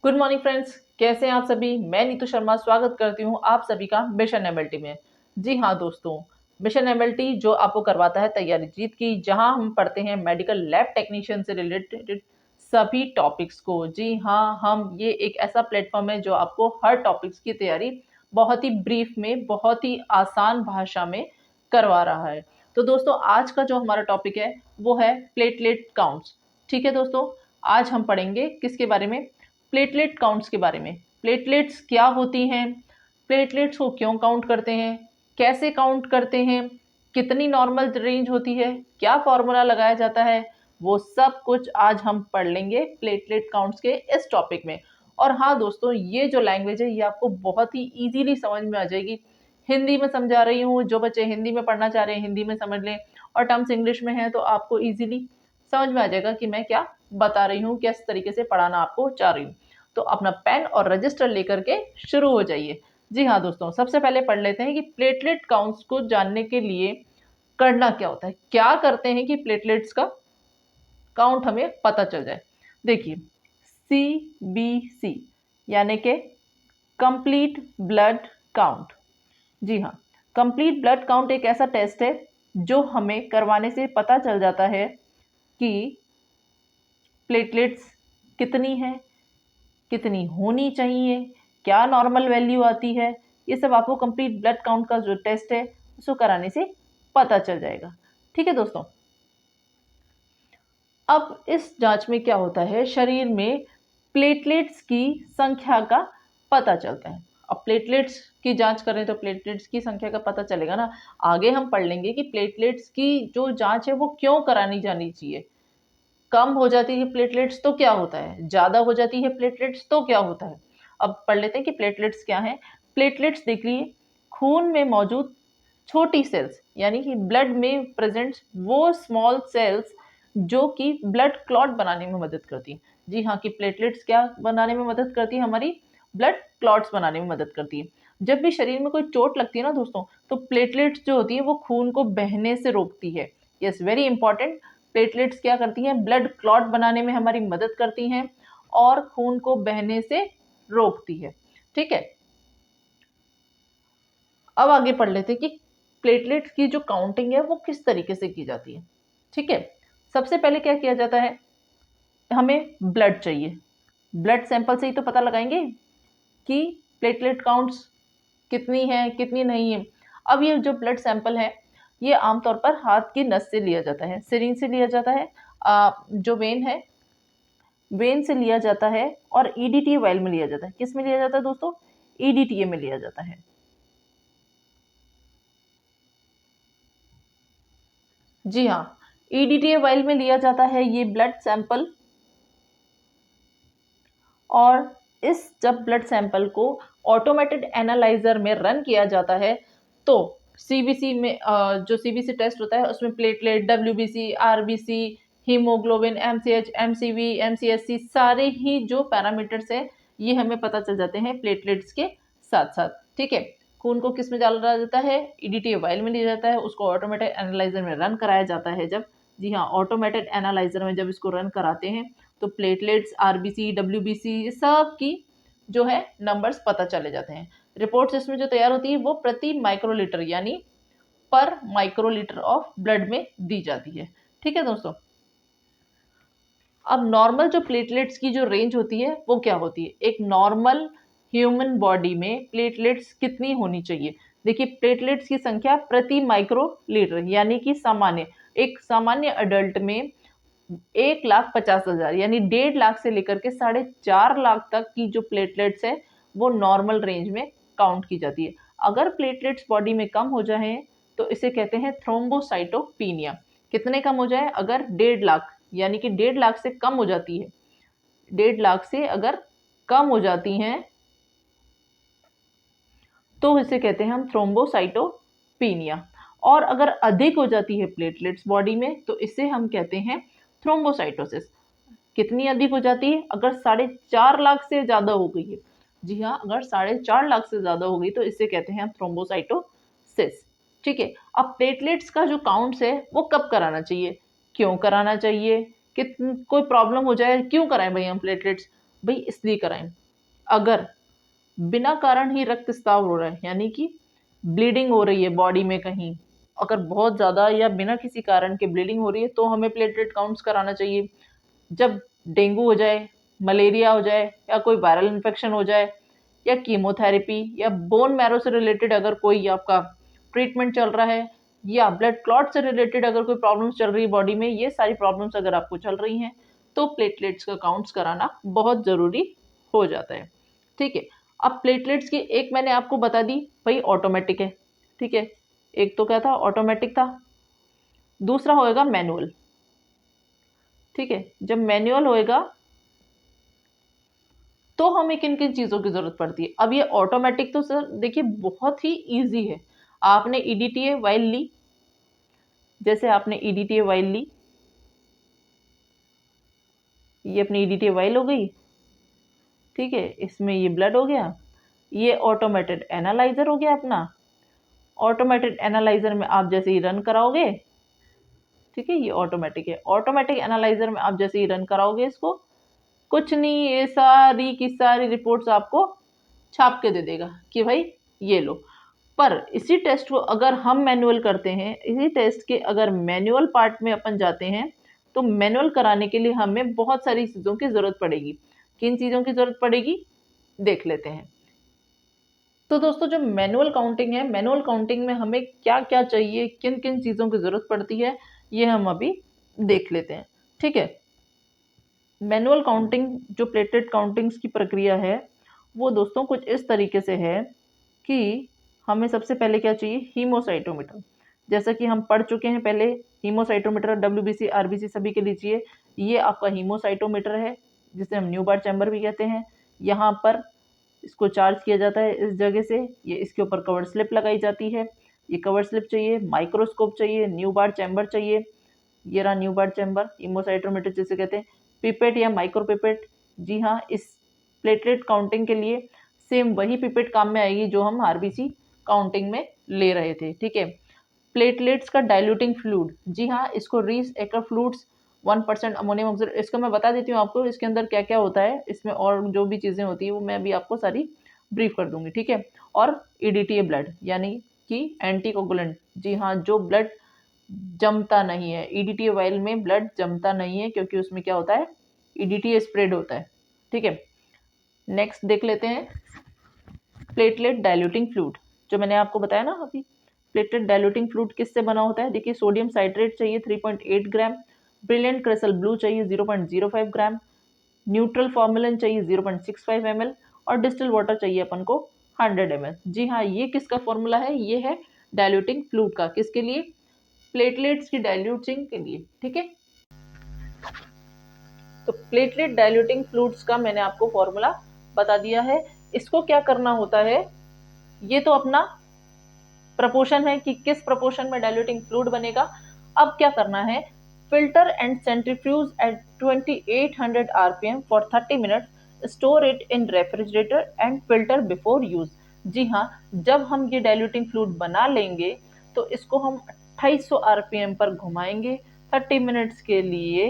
Good morning friends, कैसे हैं आप सभी। मैं नीतू शर्मा स्वागत करती हूं आप सभी का मिशन एमएलटी में। जी हाँ दोस्तों, मिशन एमएलटी जो आपको करवाता है तैयारी जीत की, जहां हम पढ़ते हैं मेडिकल लैब टेक्नीशियन से रिलेटेड सभी टॉपिक्स को। जी हाँ, हम ये एक ऐसा प्लेटफॉर्म है जो आपको हर टॉपिक्स की तैयारी बहुत ही ब्रीफ में, बहुत ही आसान भाषा में करवा रहा है। तो दोस्तों, आज का जो हमारा टॉपिक है वो है प्लेटलेट काउंट्स। ठीक है दोस्तों, आज हम पढ़ेंगे किसके बारे में? प्लेटलेट काउंट्स के बारे में। प्लेटलेट्स क्या होती हैं, प्लेटलेट्स को क्यों काउंट करते हैं, कैसे काउंट करते हैं, कितनी नॉर्मल रेंज होती है, क्या फॉर्मूला लगाया जाता है, वो सब कुछ आज हम पढ़ लेंगे प्लेटलेट काउंट्स के इस टॉपिक में। और हाँ दोस्तों, ये जो लैंग्वेज है ये आपको बहुत ही इजीली समझ में आ जाएगी। हिंदी में समझा रही हूँ, जो बच्चे हिंदी में पढ़ना चाह रहे हैं हिंदी में समझ लें, और टर्म्स इंग्लिश में हैं तो आपको इजीली समझ में आ जाएगा कि मैं क्या बता रही हूँ, किस तरीके से पढ़ाना आपको चाह रही हूँ। तो अपना पेन और रजिस्टर लेकर के शुरू हो जाइए। जी हाँ दोस्तों, सबसे पहले पढ़ लेते हैं कि प्लेटलेट काउंट्स को जानने के लिए करना क्या होता है, क्या करते हैं कि प्लेटलेट्स का काउंट हमें पता चल जाए। देखिए, CBC यानी कि कंप्लीट ब्लड काउंट। जी हाँ, कंप्लीट ब्लड काउंट एक ऐसा टेस्ट है जो हमें करवाने से पता चल जाता है कि प्लेटलेट्स कितनी है, कितनी होनी चाहिए, क्या नॉर्मल वैल्यू आती है। ये सब आपको कंप्लीट ब्लड काउंट का जो टेस्ट है उसको कराने से पता चल जाएगा। ठीक है दोस्तों, अब इस जांच में क्या होता है, शरीर में प्लेटलेट्स की संख्या का पता चलता है। अब प्लेटलेट्स की जांच करें तो प्लेटलेट्स की संख्या का पता चलेगा ना। आगे हम पढ़ लेंगे कि प्लेटलेट्स की जो जांच है वो क्यों करानी जानी चाहिए। कम हो जाती है प्लेटलेट्स तो क्या होता है, ज़्यादा हो जाती है प्लेटलेट्स तो क्या होता है। अब पढ़ लेते हैं कि प्लेटलेट्स क्या हैं। प्लेटलेट्स देखिए, खून में मौजूद छोटी सेल्स यानी कि ब्लड में प्रेजेंट वो स्मॉल सेल्स जो कि ब्लड क्लॉट बनाने में मदद करती हैं। जी हाँ, कि प्लेटलेट्स क्या बनाने में मदद करती है, हमारी ब्लड क्लॉट्स बनाने में मदद करती है। जब भी शरीर में कोई चोट लगती है ना दोस्तों, तो प्लेटलेट्स जो होती है वो खून को बहने से रोकती है। Yes, very important. प्लेटलेट्स क्या करती हैं, ब्लड क्लॉट बनाने में हमारी मदद करती हैं और खून को बहने से रोकती है। ठीक है, अब आगे पढ़ लेते हैं कि प्लेटलेट्स की जो काउंटिंग है वो किस तरीके से की जाती है। ठीक है, सबसे पहले क्या किया जाता है, हमें ब्लड चाहिए। ब्लड सैंपल से ही तो पता लगाएंगे कि प्लेटलेट काउंट्स कितनी है कितनी नहीं है। अब ये जो ब्लड सैंपल है ये आमतौर पर हाथ की नस से लिया जाता है, सिरिंज से लिया जाता है, जो वेन है वेन से लिया जाता है, और ईडीटीए वायल में लिया जाता है। किस में लिया जाता है दोस्तों? ईडीटीए में लिया जाता है। जी हाँ, ईडीटीए वायल में लिया जाता है ये ब्लड सैंपल। और इस जब ब्लड सैंपल को ऑटोमेटेड एनालाइजर में रन किया जाता है तो सीबीसी में जो सीबीसी टेस्ट होता है उसमें platelet, WBC, RBC, haemoglobin, MCH, MCV, MCSC सारे ही जो पैरामीटर्स है ये हमें पता चल जाते हैं प्लेटलेट्स के साथ साथ। ठीक है, खून को किस में डाला जाता है? ईडीटी वायल में लिया जाता है, उसको ऑटोमेटेड एनालाइजर में रन कराया जाता है जब। जी हाँ, ऑटोमेटेड एनालाइजर में जब इसको रन कराते हैं तो प्लेटलेट्स, आरबीसी, डब्ल्यूबीसी सब की जो है नंबर्स पता चले जाते हैं। रिपोर्ट्स इसमें जो तैयार होती है वो प्रति माइक्रोलीटर यानी पर माइक्रोलीटर ऑफ ब्लड में दी जाती है। ठीक है दोस्तों, अब नॉर्मल जो प्लेटलेट्स की जो रेंज होती है वो क्या होती है, एक नॉर्मल ह्यूमन बॉडी में प्लेटलेट्स कितनी होनी चाहिए। देखिए, प्लेटलेट्स की संख्या प्रति माइक्रोलीटर यानी कि सामान्य, एक सामान्य अडल्ट में 1,50,000 यानी 1.5 लाख से लेकर के 4.5 लाख तक की जो प्लेटलेट्स है वो नॉर्मल रेंज में काउंट की जाती है। अगर प्लेटलेट्स बॉडी में कम हो जाए तो इसे कहते हैं थ्रोम्बोसाइटोपिनिया। कितने कम हो जाए? अगर 1.5 लाख यानी कि 1.5 लाख से कम हो जाती है, 1.5 लाख से अगर कम हो जाती हैं तो इसे कहते हैं हम थ्रोम्बोसाइटोपिनिया। और अगर अधिक हो जाती है प्लेटलेट्स बॉडी में तो इसे हम कहते हैं थ्रोम्बोसाइटोसिस। कितनी अधिक हो जाती है? अगर 4.5 लाख से ज़्यादा हो गई है। जी हाँ, अगर 4.5 लाख से ज़्यादा हो गई तो इसे कहते हैं हम थ्रोम्बोसाइटोसिस। ठीक है, अब प्लेटलेट्स का जो काउंट्स है वो कब कराना चाहिए, क्यों कराना चाहिए, कित कोई प्रॉब्लम हो जाए क्यों कराएं भाई हम प्लेटलेट्स? भाई इसलिए कराएं। अगर बिना कारण ही रक्तस्राव हो रहा है, यानी कि ब्लीडिंग हो रही है बॉडी में कहीं, अगर बहुत ज़्यादा या बिना किसी कारण के ब्लीडिंग हो रही है, तो हमें प्लेटलेट काउंट्स कराना चाहिए। जब डेंगू हो जाए, मलेरिया हो जाए, या कोई वायरल इन्फेक्शन हो जाए, या कीमोथेरेपी, या बोन मैरो से रिलेटेड अगर कोई आपका ट्रीटमेंट चल रहा है, या ब्लड क्लॉट से रिलेटेड अगर कोई प्रॉब्लम्स चल रही है बॉडी में, ये सारी प्रॉब्लम्स अगर आपको चल रही हैं, तो प्लेटलेट्स का काउंट्स कराना बहुत ज़रूरी हो जाता है। ठीक है। अब प्लेटलेट्स की एक मैंने आपको बता दी भाई ऑटोमेटिक है, ठीक है। एक तो क्या था, ऑटोमेटिक था। दूसरा होएगा मैनुअल। ठीक है। जब मैनुअल होएगा तो हमें किन किन चीज़ों की ज़रूरत पड़ती है। अब ये ऑटोमेटिक तो सर देखिए बहुत ही ईजी है। आपने ईडीटीए वाइल ली, जैसे आपने ईडीटीए वाइल ली, ये अपनी ईडीटीए वाइल हो गई, ठीक है। इसमें ये ब्लड हो गया, ये ऑटोमेटेड एनालाइजर हो गया अपना। ऑटोमेटेड एनालाइजर में आप जैसे ही रन कराओगे, ठीक है, ये ऑटोमेटिक है। ऑटोमेटिक एनालाइजर में आप जैसे ही रन कराओगे इसको, कुछ नहीं, ये सारी की सारी रिपोर्ट्स आपको छाप के दे देगा कि भाई ये लो। पर इसी टेस्ट को अगर हम मैनुअल करते हैं, इसी टेस्ट के अगर मैनुअल पार्ट में अपन जाते हैं, तो मैनुअल कराने के लिए हमें बहुत सारी चीज़ों की ज़रूरत पड़ेगी। किन चीज़ों की ज़रूरत पड़ेगी देख लेते हैं। तो दोस्तों जो मैनुअल काउंटिंग है, मैनुअल काउंटिंग में हमें क्या क्या चाहिए, किन किन चीज़ों की ज़रूरत पड़ती है, ये हम अभी देख लेते हैं। ठीक है। मैनुअल काउंटिंग जो प्लेटलेट काउंटिंग्स की प्रक्रिया है, वो दोस्तों कुछ इस तरीके से है कि हमें सबसे पहले क्या चाहिए, हीमोसाइटोमीटर। जैसा कि हम पढ़ चुके हैं पहले, हीमोसाइटोमीटर डब्ल्यूबीसी आरबीसी सभी के लीजिए। ये आपका हीमोसाइटोमीटर है, जिसे हम न्यूबार चैम्बर भी कहते हैं। यहाँ पर इसको चार्ज किया जाता है इस जगह से, ये इसके ऊपर कवर स्लिप लगाई जाती है। ये कवर स्लिप चाहिए, माइक्रोस्कोप चाहिए, न्यूबार चैम्बर चाहिए। ये रहा न्यूबार चैम्बर, हीमोसाइटोमीटर जिसे कहते हैं। पिपेट या माइक्रो पिपेट, जी हाँ, इस प्लेटलेट काउंटिंग के लिए सेम वही पिपेट काम में आएगी जो हम आरबीसी काउंटिंग में ले रहे थे। ठीक है। प्लेटलेट्स का डाइल्यूटिंग फ्लूइड, जी हाँ, इसको रीस एकर फ्लूइड्स 1% अमोनियम ऑक्साइड, इसको मैं बता देती हूँ आपको इसके अंदर क्या क्या होता है। इसमें और जो भी चीज़ें होती है वो मैं अभी आपको सारी ब्रीफ कर दूंगी। ठीक है। और ईडीटीए ब्लड यानी कि एंटीकोगुलेंट, जी हाँ, जो ब्लड जमता नहीं है। ईडीटीए वाइल में ब्लड जमता नहीं है क्योंकि उसमें क्या होता है, ईडीटीए स्प्रेड होता है। ठीक है। नेक्स्ट देख लेते हैं प्लेटलेट डाइल्यूटिंग फ्लूइड, जो मैंने आपको बताया ना अभी। प्लेटलेट डाइल्यूटिंग फ्लूइड किससे बना होता है, देखिए, सोडियम साइट्रेट चाहिए 3.8 ग्राम, ब्रिलियंट क्रिसल ब्लू चाहिए 0.05 ग्राम, न्यूट्रल फॉर्मुलन चाहिए 0.65 ml, और डिस्टिल वाटर चाहिए अपन को 100 ml। जी हाँ, ये किसका फॉर्मूला है, ये है डाइल्यूटिंग फ्लूइड का। किसके लिए, प्लेटलेट्स की डाइल्यूटिंग के लिए। ठीक है। तो प्लेटलेट डाइल्यूटिंग फ्लूइड्स का मैंने आपको फॉर्मूला बता दिया है। इसको क्या करना होता है, ये तो अपना प्रपोर्शन है कि किस प्रपोर्शन में डाइल्यूटिंग फ्लूइड बनेगा। अब क्या करना है, filter and centrifuge at 2800 RPM for 30 minutes, store it in refrigerator and filter before use. जी हाँ, जब हम ये डाइल्यूटिंग फ्लूइड बना लेंगे तो इसको हम 2800 आरपीएम पर घुमाएंगे 30 मिनट्स के लिए,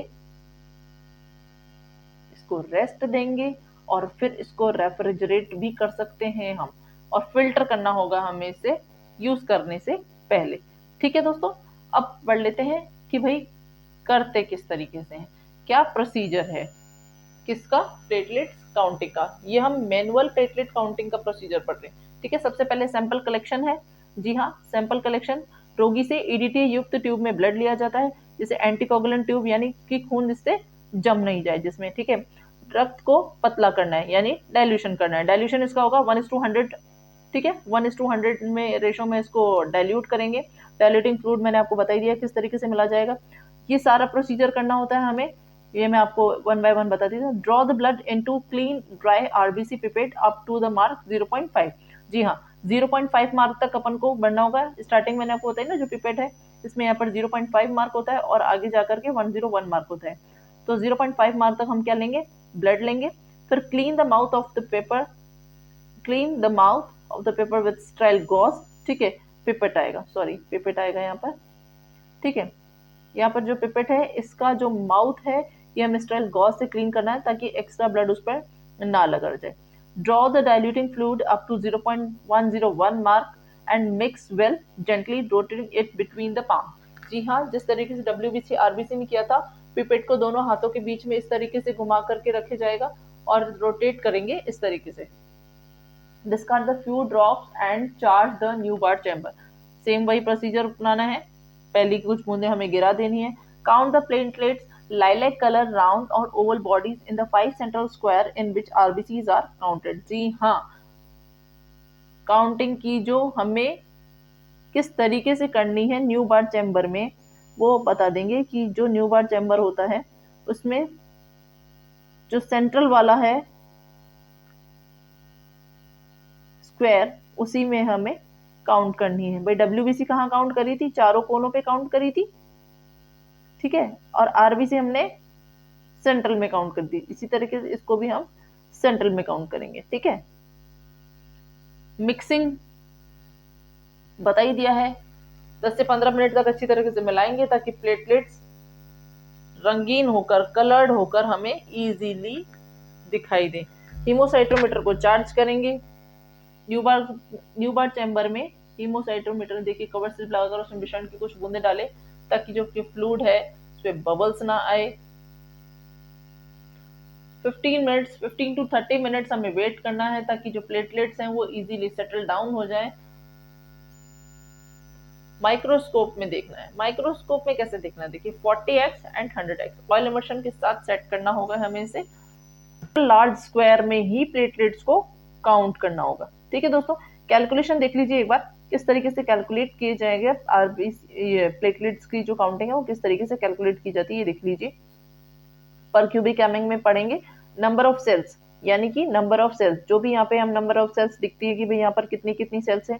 इसको रेस्ट देंगे, और फिर इसको रेफ्रिजरेट भी कर सकते हैं हम, और फिल्टर करना होगा हमें इसे यूज करने से पहले। ठीक है दोस्तों। अब पढ़ लेते हैं कि भाई करते किस तरीके से हैं, क्या प्रोसीजर है किसका, प्लेटलेट काउंटिंग का। ये हम मैनुअल प्लेटलेट काउंटिंग का प्रोसीजर पढ़ रहे हैं। ठीक है। सबसे पहले सैंपल कलेक्शन है। जी हाँ, सैंपल कलेक्शन, रोगी से ईडीटी युक्त ट्यूब में ब्लड लिया जाता है, जिसे एंटीकोगुलेंट ट्यूब यानी कि खून जिससे जम नहीं जाए जिसमें। ठीक है। रक्त को पतला करना है यानी डाइल्यूशन करना है। डाइल्यूशन इसका होगा 1:100। ठीक है। 1:100 में रेशो में इसको डाइल्यूट करेंगे। डाइल्यूटिंग फ्लूइड मैंने आपको बता ही दिया किस तरीके से मिला जाएगा। ये सारा प्रोसीजर करना होता है हमें, ये मैं आपको वन बाय वन बता दी हूँ। Draw the blood into clean dry RBC pipette up to the mark 0.5। जी हाँ, 0.5 मार्क तक अपन को बढ़ना होगा। स्टार्टिंग मैंने आपको बताया ना, जो पिपेट है इसमें यहाँ पर 0.5 मार्क होता है और आगे जाकर के 101 मार्क होता है। तो 0.5 मार्क तक हम क्या लेंगे, ब्लड लेंगे। फिर clean the mouth of the paper, clean the mouth of the paper with style gauze. ठीक है। पिपेट आएगा, सॉरी पिपेट आएगा यहाँ पर। ठीक है। यहाँ पर जो पिपेट है इसका जो माउथ है ये हमें स्टाइल गॉज से क्लीन करना है ताकि एक्स्ट्रा ब्लड उस पर ना रगड़ जाए। Draw the diluting fluid up to 0.101 mark and mix well gently rotating it between the palm. जी हाँ, जिस तरीके से WBC RBC में किया था, पिपेट को दोनों हाथों के बीच में इस तरीके से घुमा करके रखे जाएगा और रोटेट करेंगे इस तरीके से। Discard the few drops and charge the new bar chamber. Same वही प्रोसीजर अपनाना है, पहली कुछ बूंदें हमें गिरा देनी है। Count the platelets lilac color round or oval bodies in the 5 central square in which RBCs are counted। जी हाँ, काउंटिंग की जो हमें किस तरीके से करनी है न्यू बार चैम्बर में, वो बता देंगे कि जो न्यू बार चैम्बर होता है उसमें जो सेंट्रल वाला है स्क्वायर, उसी में हमें काउंट करनी है। भाई WBC कहाँ काउंट करी थी? चारों कोनों पे काउंट करी थी, ठीक है, और RBC हमने सेंट्रल में काउंट कर दी। इसी तरीके से इसको भी हम सेंट्रल में काउंट करेंगे, ठीक है। मिक्सिंग बता ही दिया है, 10 से 15 मिनट तक अच्छी तरीके से मिलाएंगे ताकि प्लेटलेट्स रंगीन होकर, कलर्ड होकर हमें इजीली दिखाई दे। हीमोसाइटोमीटर को चार्ज करेंगे। न्यू बार चैम्बर में हीमोसाइटोमीटर देखिए कवर स्लिप लगाकर उसमें मिश्रण की कुछ बूंदे डाले ताकि जो फ्लूइड है उसमें बबल्स ना आए। 15 to 30 मिनट्स हमें वेट करना है ताकि जो प्लेटलेट्स हैं वो इजीली सेटल डाउन हो जाए। माइक्रोस्कोप में देखना है। माइक्रोस्कोप में कैसे देखना है? देखिए 40x and 100x oil immersion के साथ सेट करना होगा हमें इसे। लार्ज स्क्वायर में ही प्लेटलेट्स को काउंट करना होगा, ठीक है दोस्तों। कैलकुलेशन देख लीजिए एक बार, किस तरीके से कैलकुलेट किए जाएंगे प्लेटलेट्स की जो काउंटिंग है वो किस तरीके से कैलकुलेट की जाती है, ये देख लीजिए। पर क्यूबिक एमिंग में पढ़ेंगे नंबर ऑफ सेल्स, यानी कि नंबर ऑफ सेल्स, जो भी यहाँ पे हम नंबर ऑफ सेल्स दिखती है कि भाई यहाँ पर कितनी कितनी सेल्स है।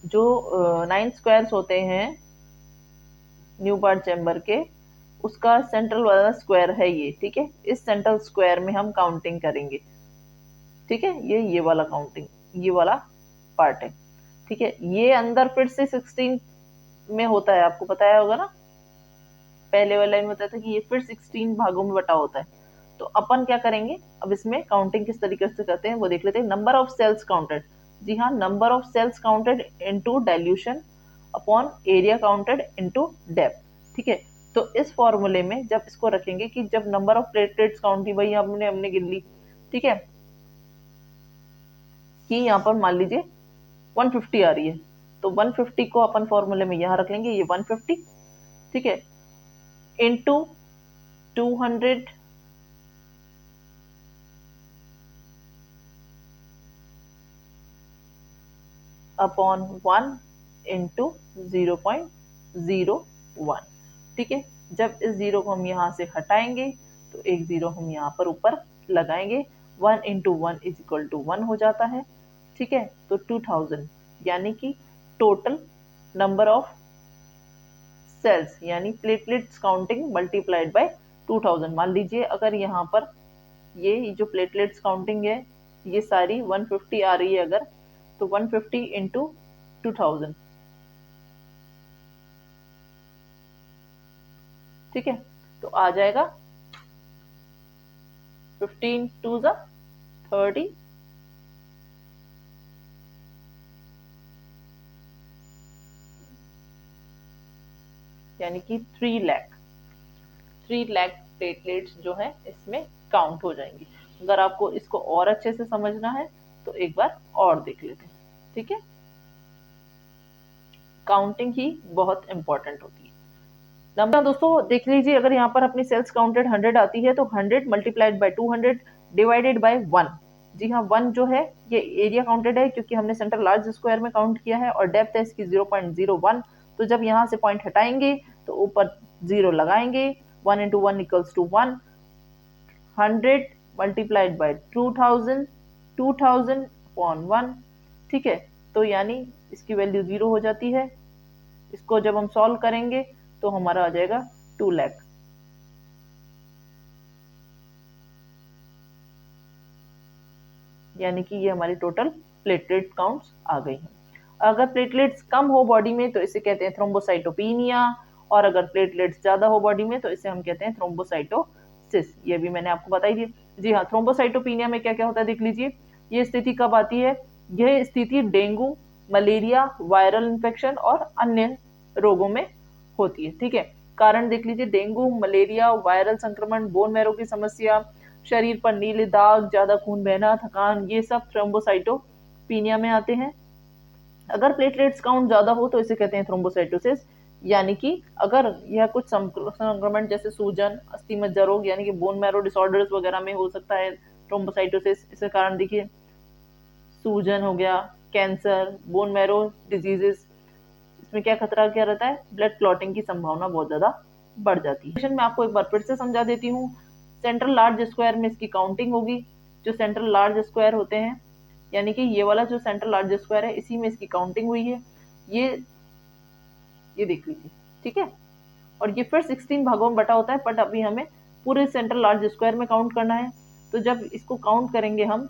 जो 9 स्क्वायर्स होते हैं न्यू बार चैम्बर के, उसका सेंट्रल वाला स्क्वायर है ये, ठीक है। इस सेंट्रल स्क्वायर में हम काउंटिंग करेंगे, ठीक है। ये वाला काउंटिंग, ये वाला पार्ट है, ठीक है। ये अंदर फिर से 16 में होता है, आपको बताया होगा ना, पहले वाला में बताया था कि ये फिर 16 भागों में बटा होता है। तो अपन क्या करेंगे, अब इसमें काउंटिंग किस तरीके से करते हैं वो देख लेते हैं। नंबर ऑफ सेल्स काउंटेड, जी हाँ, number of cells counted into dilution upon area counted into depth, ठीक है। तो इस फॉर्मूले में जब इसको रखेंगे कि जब नंबर ऑफ प्लेटलेट्स काउंट की, भाई हमने गिन ली, ठीक है, कि यहाँ पर मान लीजिए 150 आ रही है, तो 150 को अपन फॉर्मूले में यहाँ रख लेंगे, ये 150, ठीक है, इनटू 200 अपॉन 1 इंटू 0.01, ठीक है। जब इस जीरो को हम यहाँ से हटाएंगे तो एक जीरो हम यहाँ पर ऊपर लगाएंगे, 1 इंटू 1 इज इक्वल टू 1 हो जाता है, ठीक है। तो 2000 यानी कि टोटल नंबर ऑफ सेल्स यानी प्लेटलेट्स काउंटिंग मल्टीप्लाइड बाय 2000। मान लीजिए अगर यहाँ पर ये जो प्लेटलेट्स काउंटिंग है ये सारी 150 आ रही है अगर, तो 150 इंटू 2000, ठीक है। तो आ जाएगा 15 टू ज़ा 30, यानी कि 3 लाख प्लेटलेट्स जो है इसमें काउंट हो जाएंगी। अगर आपको इसको और अच्छे से समझना है तो एक बार और देख लेते हैं, ठीक है। काउंटिंग ही बहुत इंपॉर्टेंट होती है। नंबर दोस्तों देख लीजिए, अगर यहाँ पर अपनी सेल्स काउंटेड 100 आती है तो 100 मल्टीप्लाइड बाय 200 डिवाइडेड बाय 1। जी हाँ, 1 जो है ये एरिया काउंटेड है क्योंकि हमने सेंट्रल लार्ज स्क्वायर में काउंट किया है, और डेप्थ है इसकी 0.01। तो जब यहाँ से पॉइंट हटाएंगे तो ऊपर 0 लगाएंगे, 1 into 1 equals to 1, 100 multiplied by 2000, 2000 upon 1, ठीक है। तो यानी इसकी वैल्यू 0 हो जाती है। इसको जब हम सॉल्व करेंगे तो हमारा आ जाएगा 2 लाख, यानी कि ये हमारी टोटल प्लेटलेट काउंट्स आ गई हैं। अगर प्लेटलेट्स कम हो बॉडी में तो इसे कहते हैं थ्रोम्बोसाइटोपिनिया, और अगर प्लेटलेट्स ज़्यादा हो बॉडी में तो इसे हम कहते हैं थ्रोम्बोसाइटोसिस। ये भी मैंने आपको बताई थी। जी हाँ, थ्रोम्बोसाइटोपिनिया में क्या क्या होता है देख लीजिए। ये स्थिति कब आती है? यह स्थिति डेंगू, मलेरिया, वायरल इन्फेक्शन और अन्य रोगों में होती है। ठीक है, कारण देख लीजिए, डेंगू, मलेरिया, वायरल संक्रमण, बोन मैरो की समस्या, शरीर पर नीले दाग, ज्यादा खून बहना, थकान, ये सब थ्रोम्बोसाइटोपिनिया में आते हैं। अगर प्लेटलेट्स काउंट ज्यादा हो तो इसे कहते हैं थ्रोम्बोसाइटोसिस। यानी कि अगर यह कुछ संक्रमण जैसे सूजन, अस्थि मज्जा रोग यानी कि बोन मैरो डिसऑर्डर्स वगैरह में हो सकता है थ्रोम्बोसाइटोसिस। इसके कारण देखिए, सूजन हो गया, कैंसर, बोन मैरो डिजीजेस, इसमें क्या खतरा क्या रहता है? ब्लड क्लॉटिंग की संभावना बहुत ज्यादा बढ़ जाती है। मैं आपको एक बार फिर से समझा देती हूँ। सेंट्रल लार्ज स्क्वायर में इसकी काउंटिंग होगी। जो सेंट्रल लार्ज स्क्वायर होते हैं, यानी कि ये वाला जो सेंट्रल लार्ज स्क्वायर है, इसी में इसकी काउंटिंग हुई है। ये देख लीजिए, ठीक है। और ये फिर 16 भागों में बटा होता है, बट अभी हमें पूरे सेंट्रल लार्ज स्क्वायर में काउंट करना है। तो जब इसको काउंट करेंगे हम,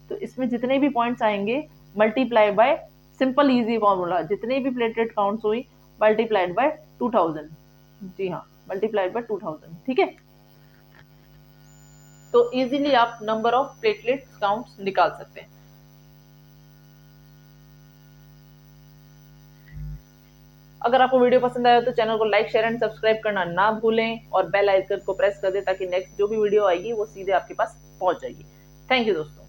तो इसमें जितने भी पॉइंट्स आएंगे multiply by simple easy formula, जितने भी प्लेटलेट काउंट्स हुई मल्टीप्लाइड बाय 2000। जी हाँ, मल्टीप्लाइड बाय 2000। ठीक है, तो इजीली आप नंबर ऑफ प्लेटलेट्स काउंट्स निकाल सकते हैं। अगर आपको वीडियो पसंद आया तो चैनल को लाइक, शेयर एंड सब्सक्राइब करना ना भूलें और बेल आइकन को प्रेस कर दें ताकि नेक्स्ट जो भी वीडियो आएगी वो सीधे आपके पास पहुंच जाएगी। थैंक यू दोस्तों।